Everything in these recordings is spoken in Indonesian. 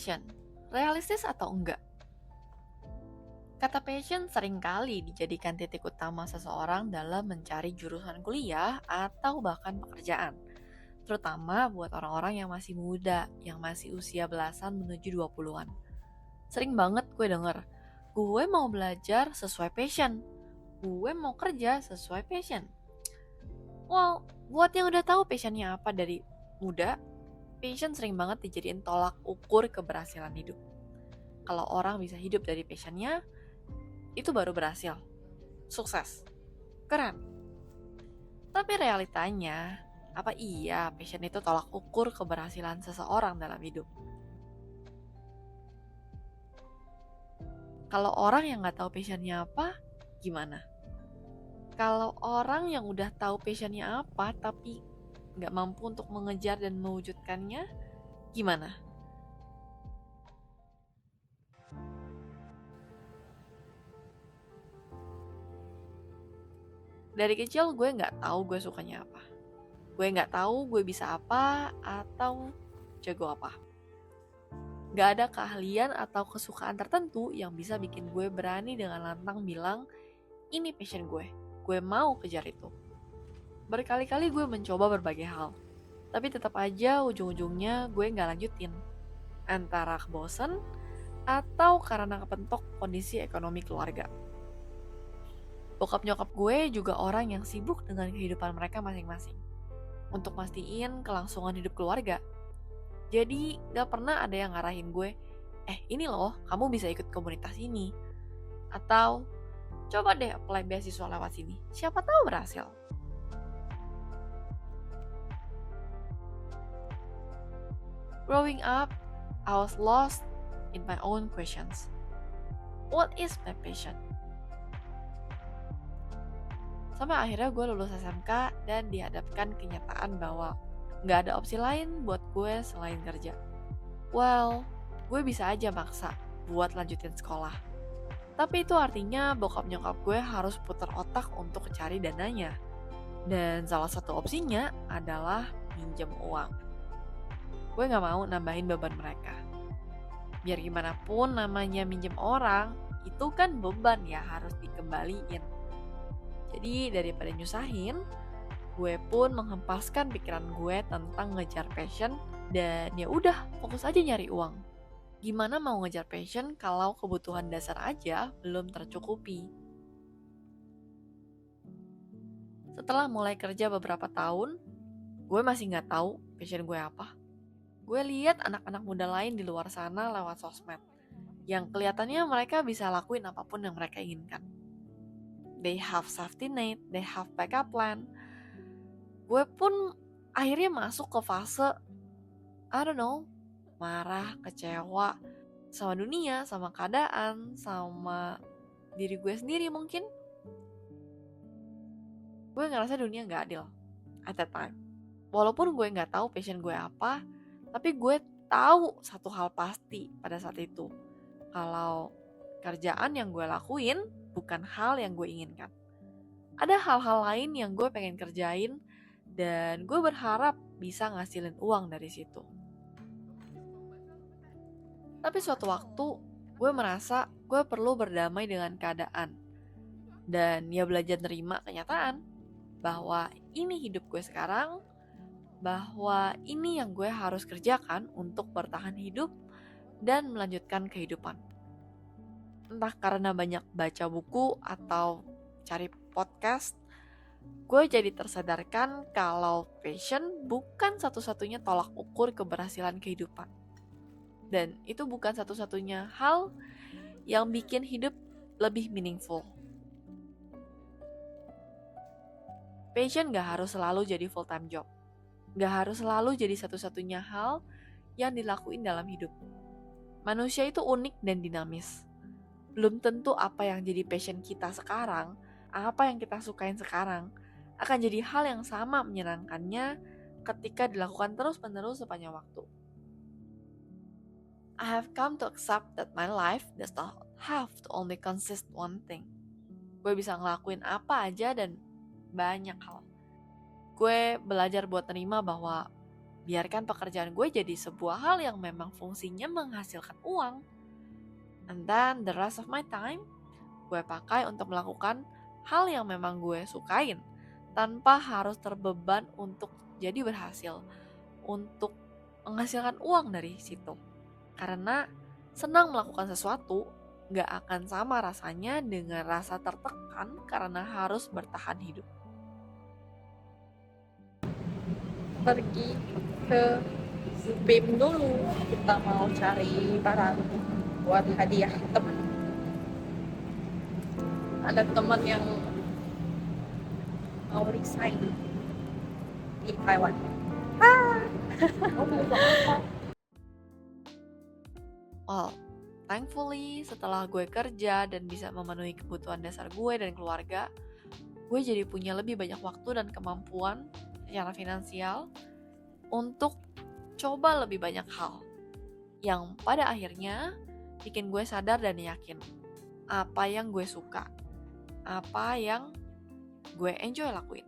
passion, realistis atau enggak? Kata passion seringkali dijadikan titik utama seseorang dalam mencari jurusan kuliah atau bahkan pekerjaan. Terutama buat orang-orang yang masih muda, yang masih usia belasan menuju 20-an. Sering banget gue denger, gue mau belajar sesuai passion, gue mau kerja sesuai passion. Well, buat yang udah tahu passionnya apa dari muda, passion sering banget dijadiin tolak ukur keberhasilan hidup. Kalau orang bisa hidup dari passionnya, itu baru berhasil, sukses, keren. Tapi realitanya, apa iya passion itu tolak ukur keberhasilan seseorang dalam hidup? Kalau orang yang nggak tahu passionnya apa, gimana? Kalau orang yang udah tahu passionnya apa, tapi nggak mampu untuk mengejar dan mewujudkannya, gimana? Dari kecil gue nggak tahu gue sukanya apa. Gue nggak tahu gue bisa apa atau jago apa. Gak ada keahlian atau kesukaan tertentu yang bisa bikin gue berani dengan lantang bilang, ini passion gue mau kejar itu. Berkali-kali gue mencoba berbagai hal, tapi tetap aja ujung-ujungnya gue gak lanjutin. Antara kebosan atau karena kepentok kondisi ekonomi keluarga. Bokap nyokap gue juga orang yang sibuk dengan kehidupan mereka masing-masing. Untuk mastiin kelangsungan hidup keluarga. Jadi gak pernah ada yang ngarahin gue, ini loh kamu bisa ikut komunitas ini. Atau coba deh apply beasiswa lewat sini, siapa tahu berhasil. Growing up, I was lost in my own questions. What is my passion? Sampai akhirnya gue lulus SMK dan dihadapkan kenyataan bahwa gak ada opsi lain buat gue selain kerja. Well, gue bisa aja maksa buat lanjutin sekolah. Tapi itu artinya bokap nyokap gue harus putar otak untuk cari dananya. Dan salah satu opsinya adalah minjem uang. Gue gak mau nambahin beban mereka. Biar gimana pun namanya minjem orang, itu kan beban ya harus dikembaliin. Jadi daripada nyusahin, gue pun menghempaskan pikiran gue tentang ngejar passion dan ya udah fokus aja nyari uang. Gimana mau ngejar passion kalau kebutuhan dasar aja belum tercukupi? Setelah mulai kerja beberapa tahun, gue masih nggak tahu passion gue apa. Gue lihat anak-anak muda lain di luar sana lewat sosmed, yang kelihatannya mereka bisa lakuin apapun yang mereka inginkan. They have safety net, they have backup plan. Gue pun akhirnya masuk ke fase, I don't know, marah, kecewa, sama dunia, sama keadaan, sama diri gue sendiri mungkin. Gue ngerasa dunia gak adil at that time. Walaupun gue gak tahu passion gue apa, tapi gue tahu satu hal pasti pada saat itu. Kalau kerjaan yang gue lakuin bukan hal yang gue inginkan. Ada hal-hal lain yang gue pengen kerjain dan gue berharap bisa ngasilin uang dari situ. Tapi suatu waktu gue merasa gue perlu berdamai dengan keadaan. Dan ya belajar nerima kenyataan bahwa ini hidup gue sekarang, bahwa ini yang gue harus kerjakan untuk bertahan hidup dan melanjutkan kehidupan. Entah karena banyak baca buku atau cari podcast, gue jadi tersadarkan kalau passion bukan satu-satunya tolak ukur keberhasilan kehidupan. Dan itu bukan satu-satunya hal yang bikin hidup lebih meaningful. Passion gak harus selalu jadi full-time job. Gak harus selalu jadi satu-satunya hal yang dilakuin dalam hidup. Manusia itu unik dan dinamis. Belum tentu apa yang jadi passion kita sekarang, apa yang kita sukain sekarang, akan jadi hal yang sama menyenangkannya ketika dilakukan terus-menerus sepanjang waktu. I have come to accept that my life does not have to only consist one thing. Gue bisa ngelakuin apa aja dan banyak hal. Gue belajar buat terima bahwa Biarkan pekerjaan gue jadi sebuah hal yang memang fungsinya menghasilkan uang. And then the rest of my time, gue pakai untuk melakukan hal yang memang gue sukain, tanpa harus terbeban untuk jadi berhasil, untuk menghasilkan uang dari situ. Karena senang melakukan sesuatu gak akan sama rasanya dengan rasa tertekan karena harus bertahan hidup. Pergi ke BIM dulu, kita mau cari barang buat hadiah teman. Ada teman yang mau resign di Taiwan. Well, thankfully setelah gue kerja dan bisa memenuhi kebutuhan dasar gue dan keluarga, gue jadi punya lebih banyak waktu dan kemampuan secara finansial untuk coba lebih banyak hal yang pada akhirnya bikin gue sadar dan yakin apa yang gue suka, apa yang gue enjoy lakuin.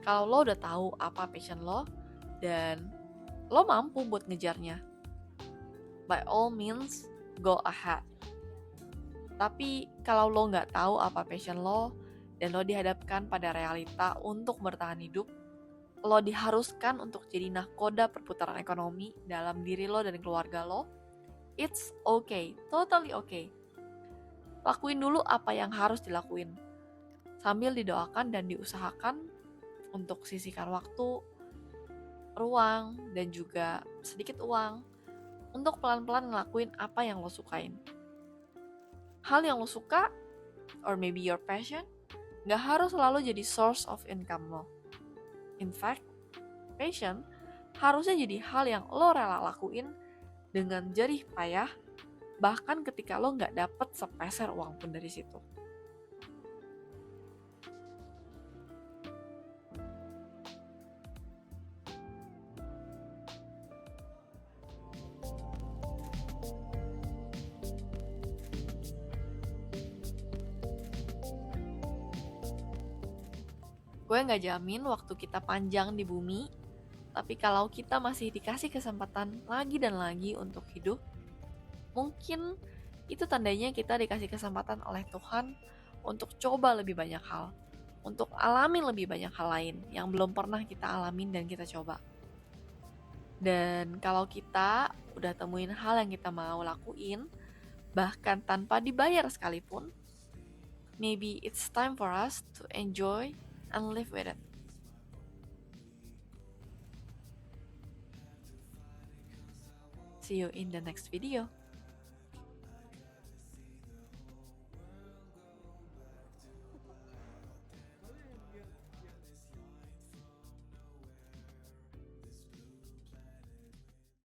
Kalau lo udah tahu apa passion lo dan lo mampu buat ngejarnya, by all means go ahead. Tapi kalau lo nggak tahu apa passion lo dan lo dihadapkan pada realita untuk bertahan hidup, lo diharuskan untuk jadi nahkoda perputaran ekonomi dalam diri lo dan keluarga lo, it's okay, totally okay. Lakuin dulu apa yang harus dilakuin, sambil didoakan dan diusahakan untuk sisihkan waktu, ruang, dan juga sedikit uang untuk pelan-pelan ngelakuin apa yang lo sukain. Hal yang lo suka, or maybe your passion, gak harus selalu jadi source of income lo. In fact, passion harusnya jadi hal yang lo rela lakuin dengan jerih payah, bahkan ketika lo gak dapet sepeser uang pun dari situ. Gue gak jamin waktu kita panjang di bumi, tapi kalau kita masih dikasih kesempatan lagi dan lagi untuk hidup, mungkin itu tandanya kita dikasih kesempatan oleh Tuhan untuk coba lebih banyak hal, untuk alamin lebih banyak hal lain yang belum pernah kita alamin dan kita coba. Dan kalau kita udah temuin hal yang kita mau lakuin, bahkan tanpa dibayar sekalipun, maybe it's time for us to enjoy and live with it. See you in the next video.